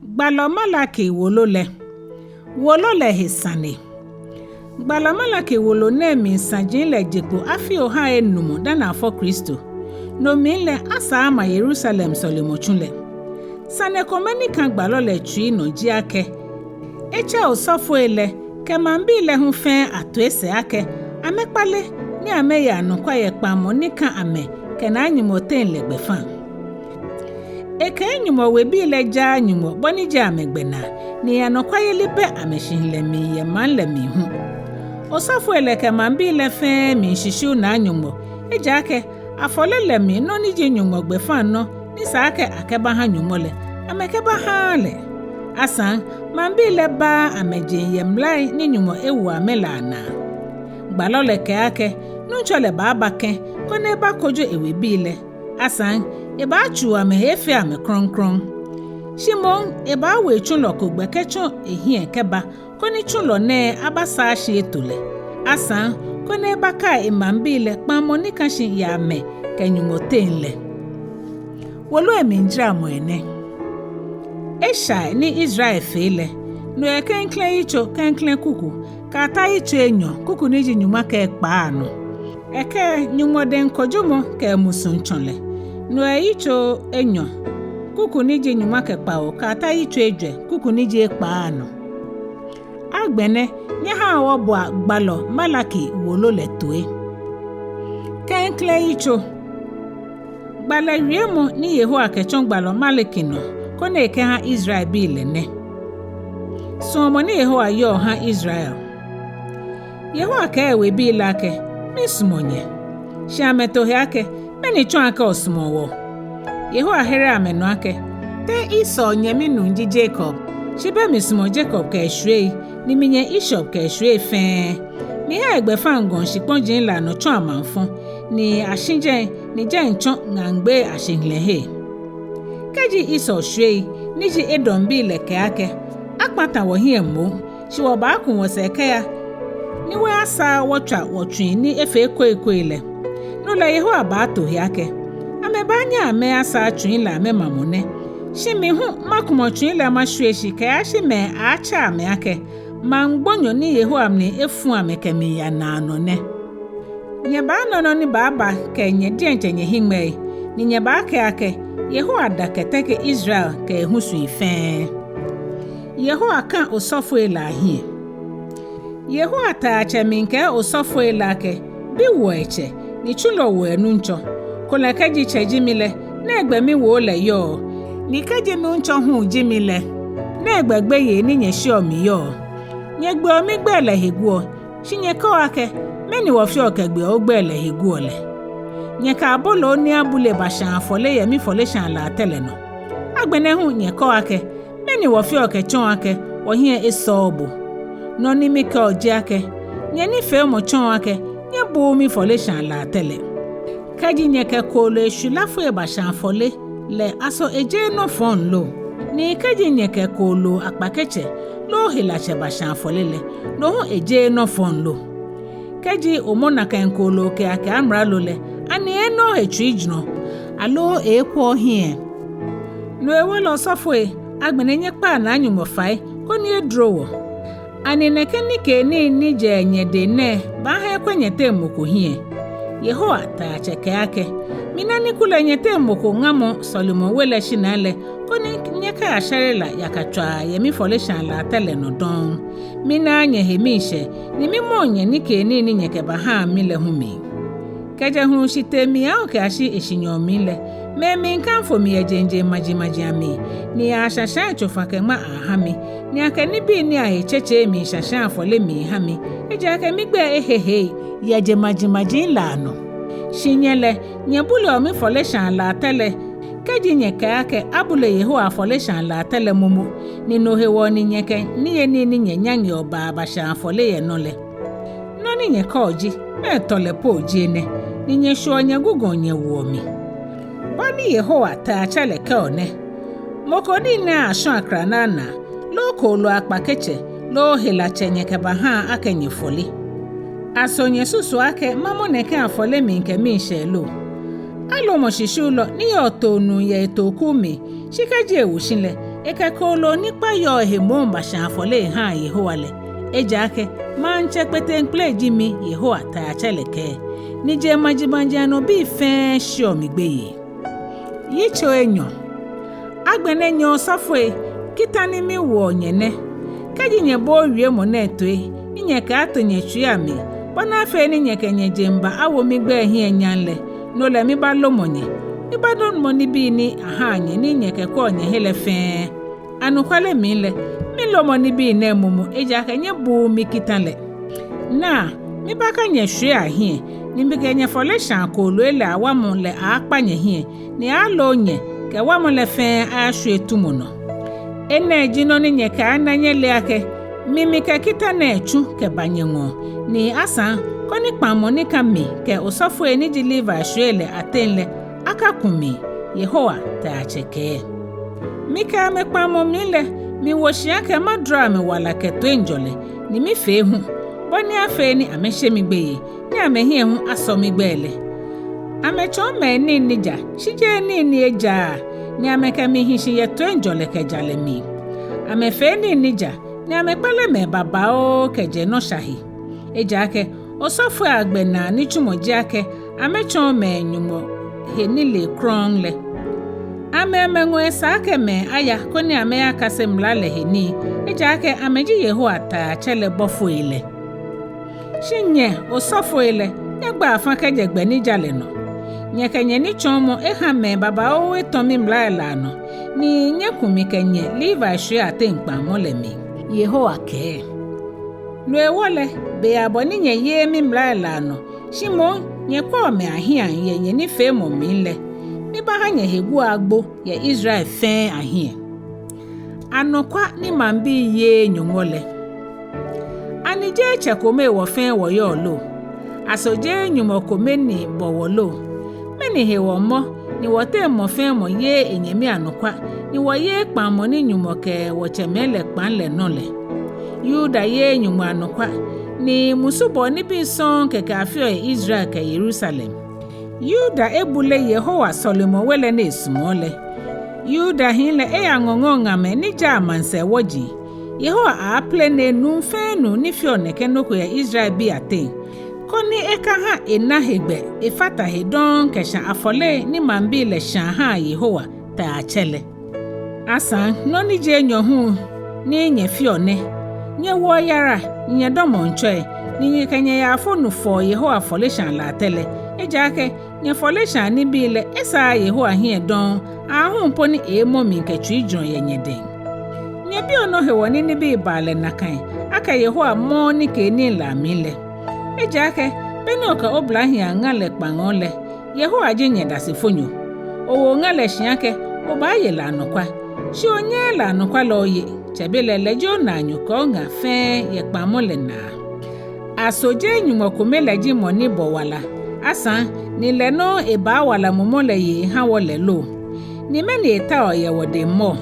Gbalo Malachi Wole. Wole he Sane. Gbalo Malachi Wole ne mi sanjin le jekpo afi oha enumu dana afọ Kristo. No mi le asa ama Yerusalem solimochunle. Sane komeni kan gbalo le tui no ji ake. Eche osofo ele kemambi le hun fen ato ese ake. Amekpale ni ame ya nokwa ye kpamo ni kan ame kena anyumoten le gbefan. Eke enyumo webi le ja anyumo boni ja amegbena ni ya nokwa ye lipe ameshin le mi ye man le mi hu. Osofo ele kemambi le fen mi shishu na anyumo. Eja ake afole le mi no ni je nyumo gbefan no ni sa ake akeba ha nyumo le. Amekeba ha le. Asan mambi le ba ameje ye mlai ni nyumo ewu amela na. Gbalo le ke ake nuncho le ba abake kone ba kojo ewe bile. Asan eba achu ame hefe ame kronkron. Shimon eba we chunlo kugbe kecho ehie keba koni chunlo ne abasa ashi etule. Asan kone eba ka imambile kpamo ni kashi ya ame kenyumoten le. Wolu eminjira mwene. Esha ni Israel fele. No ye Klɛŋklɛŋ Yitso Klɛŋklɛŋ kuku. Kata Yitso Enyɔ kuku niji nyuma ke kpaano. Eke nyumo den kojumo ke musunchonle. No Yitso Enyɔ kuku niji nyuma ke kpao. Kata Yitso Ejwɛ kuku niji kpaano. Agbene nyaha wobwa Gbalo Malachi Wole le toe. Klɛŋklɛŋ Yitso. Gbalo riemo ni Yehowa kechon Gbalo Malachi no. Kone eke ha Israel bi le ne. Somo ni Yehowa yo ha Israel. Yehowa ka ewe bi lake, mi sumonye. Shi ametohe ake, meni chon ake osumowo. Yehowa here ameno ake, te Iso nyemi nunji Jacob. Shibe mi sumo Jacob ka eshrei, ni minye Ishop ka eshrei fen. Ni ha egbe fangon shiponjin la no chon amanfon, ni ashinjen, ni jen chon ngangbe ashinlehe. Keji Iso shrei, niji Edom bi leke ake, akpata wohie mo, shiwo ba akun woseke ya, ni we asa wotwa wotwin ni efe ekwe ile. No la Yehowa ba to hiake. Ame banya ame asa twin la me mamone. Shimi hu makumo twin la mashweshi kaya shime acha ame ake. Mangbonyo ni Yehowa mni efu ame kemi ya na anone. Nye ba anono ni baba ke nye dienche nye hingme. Ni nye ba ake Yehowa da keteke Israel ke husu ifen. Yehowa kan osofo ela hie. Yehowa ta acheminke osofo ela ke bi wo eche ni chulo wo enuncho. Kola keji cheji mile na egbe mi wo le yo. Ni keji nuncho hu jimile. Na egbegbe ye ni nye shi omi yo. Nye gbe omi gbe le higuo. Shi nye ko ake meni wo fi okegbe o gbe le higuo le. Nye ka abolo ni abule bashan afole ye mi fole shan la tele no. Agbene hu nye ko ake meni wo fi okechon ake wo hie esobo. No ni mi ka oji ake nye ni fe mo chon ake nye bo mi fole shan la tele. Kaji nye ke kolo eshulafu e bashan fole le aso eje no fon lo. Ni kaji nye ke kolo akpakeche lo hilache bashan fole le no hu eje no fon lo. Kaji omona ka nkolo ke ake amra lo le ani eno hetrijno alo ekwo hie. No ewe lo sofwe agbene nye pa na anyumo fai koni edrowo. Ani nekeni ke ni je nye de ne ba ha ekwenye temoko hie. Yehowa ta cheke ake. Mina ni kule nye temoko ngamo Solomon wele shinale koni nye ka asharela yakatwa yemi fole shan la tele no don. Mina nye hemishe ni mimonye ni ke ni nye ke ba ha mi le humi. Keje hu shite mi a oke ashi eshinyo mi le. Me mi nkanfo mi ejenje maji ami. Ni a shasha chofa ke ma ahami. Ni ake ni bi ni a echeche mi shasha afole mi hami. Eje ake mi gbe ehehe. Yeje maji la no. Shinyele, nye bule omi fole shan la tele. Keji nye ke ake abule Yehowa fole shan la tele mumu. Ni nohe wo ni nye ke ni ye ni nye nyangi oba abasha fole ye nole. No ni nye ka oji, me tole po oji ne. Ni nye shuo nye gugo nye uomi. Bani Yehowa ta achale ke one. Moko ni ne ashon akranana. Lo kolo akpakeche. Lo hilache nye ke baha ake nye foli. Aso nye susu ake mamo neke afole minke minshe lo. Alo mo shishulo ni otonu ye etokumi. Shikaji ewushile. ekekolo nipa yo ehemo mbasha afole ha Yehowa le ejake manche kpetenkple jimi Yehowa ta cheleke nije majibanja no bi fe sho migbeye Yitso Enyɔ agbene nyo safwe kitani mi wo nyene kaji nye bo wie mo na etoe nye ka atonye tuami bona fe ni nye kenye jemba awo migbe hi enyanle no le mi ba lomonye mi ba don mo ni bi ni aha nye ni nye ke ko nye hele fe anu kwale mi le mi lomo ni bi na mumu eja ka nye bu mi kitanle na mi ba ka nye hwe ahie ni mi ke nye fole shan ko lo ele awamu le akpa nye hie ni alo nye ke wamu le fe a hwe tumu no ene jino ni nye ka ananye le ake mimi ke kita na echu ke banyengo ni asa koni kpamo ni kami ke osofo eni deliver hwele atenle akakumi Yehowa ta cheke mika me kpamo mile mi woshia ke madra me wala ke to enjole ni mi fe hu boni afe ni amehye mi gbeye ni amehie hu aso mi gbele amecho me ni nija shije ni eja ni ameka mi hishi ye to enjole ke jale mi amefe ni nija ni amekpale me baba o keje no shahi ejake osofo agbena ni chumoji ake amecho me nyumo henile kronle amemengo esake me aya koni ame akase mlale heni ejake ameji Yehowa ta chele bofo ile shinye osofo ile nyagba afa keje gbe ni jale no nyekenye ni chomo eha me baba o etomi mlala no ni nyekumi kenye liva hwe atenkpa molemi Yehowa ke no ewole be aboni nye ye mi mlala no shimo nye kwa me ahia ye ni fe mo mile ni ba ha nye hegu agbo ye Israel fe ahia anokwa ni mambi ye nyongole anije chekome wo fe wo yo lo asoje nyumokome ni bowolo meni he wo mo ni wote mo fe mo ye enyemi anokwa ni wo ye kpamo ni nyumoke wo chemele kpanle nole Yuda ye nyumo anokwa ni musubo ni bi son keke afio Israel ke Jerusalem Yuda ebule Yehowa Solomon wele na esumole Yuda hinle angongo ngame ni jamanse woji Yehowa aple ne numfenu ni fio neke noko ya Israel bi ate koni eka ha enahegbe efata hedon kesha afole ni mambi le shan ha Yehowa ta achele asa no ni je enyo hu ni nye fio ne nye wo yara nye domo nchoe ni nye kenye ya afonu fo Yehowa fole shan la tele ejake nye fole shan ni bile esa Yehowa hie don ahun poni emo mi nkechu ijon ye nyeden nye bi ono hewoni ni bi bale nakan aka Yehowa mo ni ke ni la mile ejake benoka oblahi angale kpangole Yehowa jinye dasifonyo owo ngale shiake obaye la nokwa shi onye la nokwa loye chebele lejo na nyuko nga fe ye kpamole na asoje nyumokome leji moni bowala asa ni leno eba wala momole ye ha wole lo ni meni eta oye wode mo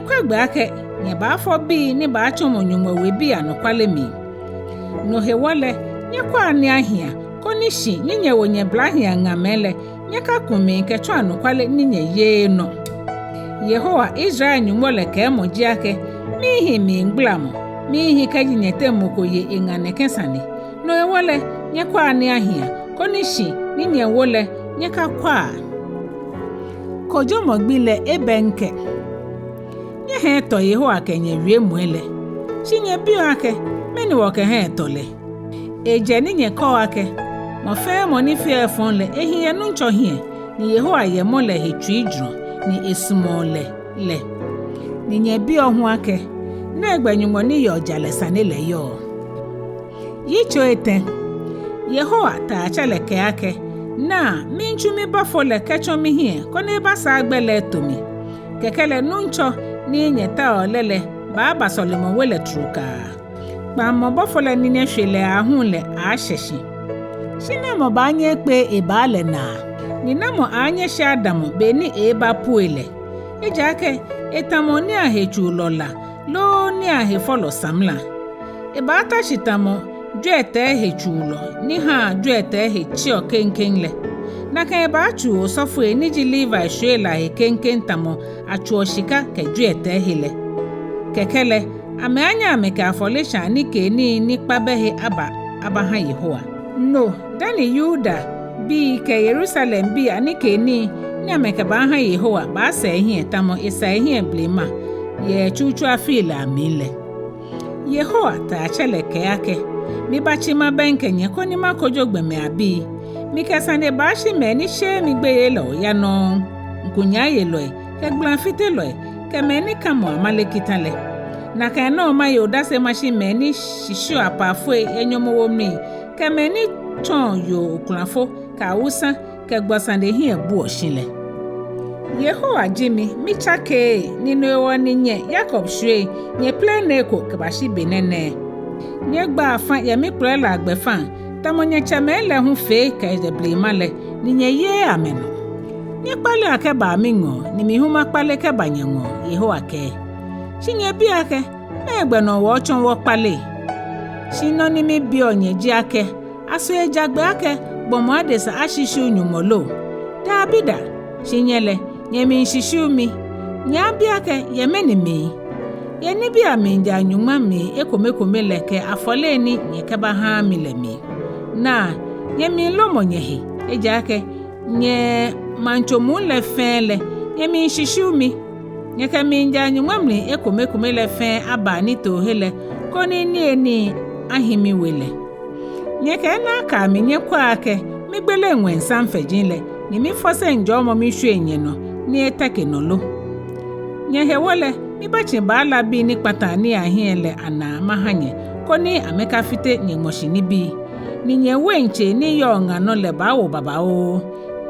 kwagbe ake nye ba afọ bi ni ba chomo nyumo we bi anokwale mi no hewole nyekwa ni ahia konishi nyenye wonye blahia ngamele nyeka kumi kecho anokwale ninye ye no Yehowa Israel nyumole ke moji ake mihi mi nglamo mihi kaji nyete moko ye engane kesani no hewole nyekwa ni ahia konishi ninye wole nyeka kwa kojo mogbile ebenke nye he to Yehowa kenye wie muele chinye bio ake meni woke he tole eje ninye ko ake mo fe mo ni fe fon le ehie nu ncho hie ni Yehowa ye mo le hetwi idro ni esumole le ninye bio hu ake na egbanyumo ni yo jale Sane le yo Yitso Etɛ Yehowa ta chale ke ake na minchu mi bafole kecho mi hie kone basa agbele tomi kekele nu ncho ni nyeta olele baba Solomon wele truka ba mo bofole ni ne hwele ahun le a hyeshi shine mo ba anye pe ebale na ni na mo anye hye Adam be ni eba puele ejake etamoni ahechu lola lo ni ahefolo samla eba ta shitamo dwete hechu lo ni ha dwete hechi okenkenle na kan ba chu osofo eniji Levi Ahwoi la hekenken tamo achu shika ke Ejwɛ Etɛ hele kekele ame anya ame ka afolisha ni ke ni kpabehe aba ha Yehowa no dani Yuda bi ke Jerusalem bi ani ke ni ame ka ba ha Yehowa ba sa ehie tamo isa ehie blema ye chuchu afila amile Yehowa ta chele ke ake mi bachi ma benke nye koni makojo gbeme abi mi kesane ba shi me ni she mi gbeye lo ya no nkunya ye lo ke gblan fite lo ke me ni kamo amalekitale na ka no ma yo da se ma shi me ni shishu apa Ahwoi Enyɔ mo mi ke me ni ton yo okunafo ka usa ke gbasande hi ebu oshile Yehowa jimi mi chake ninu ewo ni nye Jacob shwe nye plene ko ke ba shi benene nye gba afa ya mi kplela agbefa tamo nye chamele hu fe ka de blimale ni nye ye ameno nye kpale ake ba mi ngo ni mi huma kpale ke ba nye ngo Yehowa ke shinye bi ake me gbe no wo chon wo kpale shino ni mi bi onye ji ake aso ejagbe ake gbomo adesa ashishu nyumolo da bida shinyele nye mi shishu mi nya bi ake ye meni mi ye ni bi aminja anyuma mi ekomekome leke afole ni nye keba ha mi le mi na nye mi lomo nye he ejake nye manchomu le fele nye mi shishu mi nye ke mi nja anyuma mi ekomekome le fe aba ni to hele koni ni ahimi wele nye ke na ka mi nye kwa ake mi gbele nwen sanfe jinle ni mi fose njo mo mi hwe nye no ni etake no lo nye he Wole mi bachi ba la bi ni patani ahiele ana mahanye koni ameka fite nye moshi ni bi ni nye wenche ni yo ngano le ba wo baba o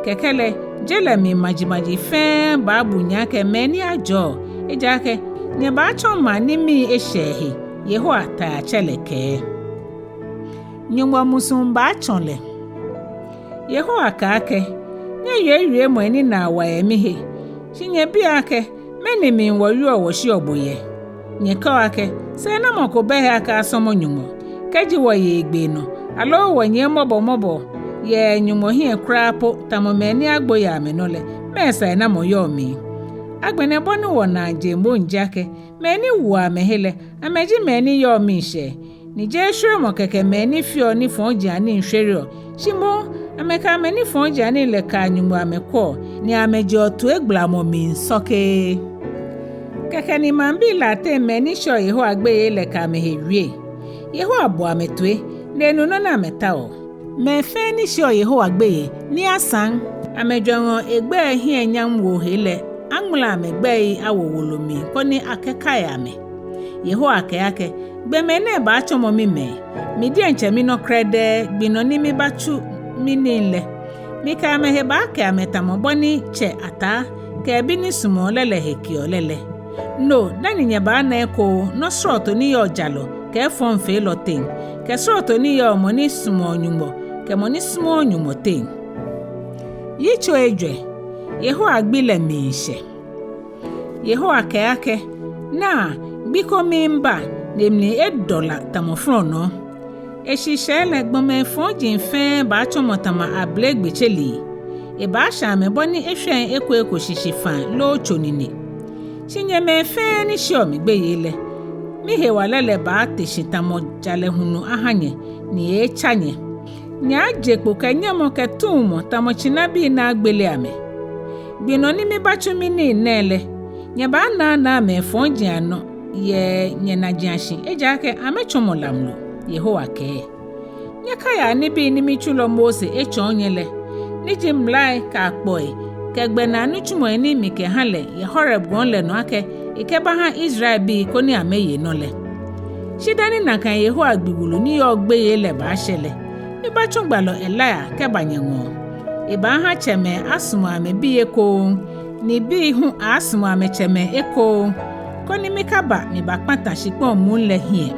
kekele jele mi majimaji fe ba bunya ke meni ajo ejake nye ba choma ni mi eshehi Yehowa ta cheleke nyumwa musumba chonle Yehowa ka ake nye yue mo ni na wa emihe shinye bi ake meni mi nwoyu owoshi ogboye nye ka ake se na moko be aka asomo nyumo keji wo ye egbe no alo wo nye mobo ye nyumo hie krapo tamo meni agboye amenole mesa na moyo mi agbene bonu wo na jembo njake meni wo amehele ameji meni yo mi she ni je shwe mo keke meni fio ni fonji ani nhwerio shimo ameka meni fonji ani le ka nyumo ameko ni ameji otu egbla mi nsoke keke ni mambi late meni sho Yehowa gbeye le ka mehewie Yehowa bo ametwe nenu no na metao me fe ni sho Yehowa gbeye ni asan amejwango egbe hie nyam wo hele angmula megbe awowolomi koni akeka ya me Yehowa ake gbeme ne ba chomo mi me mi di enche mi no krede gbino ni mi bachu mi ninle mi ka mehe ba ke ametamo boni che ata ke bi ni sumo lele hekio lele no dani nye ba na eko no sroto ni yo jalo ke fon fe lo ten ke sroto ni yo moni sumo nyumbo ke moni sumo nyumo ten Yitso Ejwɛ Yehowa gbile mi ishe Yehowa ake na biko mi mba nemni $1 tamofro no eshishe le gbome fonji mfe ba chomotama ablegbe cheli e ba sha me boni ehwen eko shishifan lo chonini shinye me fe ni shio mi gbeyele mi he walele ba teshitamo jale hunu ahanye ni e chanye nya jekpo kenye mo ketumo tamo chinabi na agbele ame gbino ni mi bachu mi ni nele nya ba na me fonji ano ye nye na jiashi ejake amechomo lamlo Yehowa ke nyaka ya ni bi ni mi chulo Mose echonyele ni jimlai ka akpoi kegbe na nuchumo ni mi ke hale ye Horeb gonle no ake ikeba ha Israel bi koni ameye nole shidani na kan Yehowa gbigulu ni yo gbeye le ba shele ni ba chungbalo Elia ke banyenwo e ba ha cheme asumo ame bi eko ni bi hu asumo ame cheme eko koni mikaba mi bakpata shikpo munle hie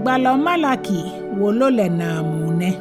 gbalo Malachi Wole na mune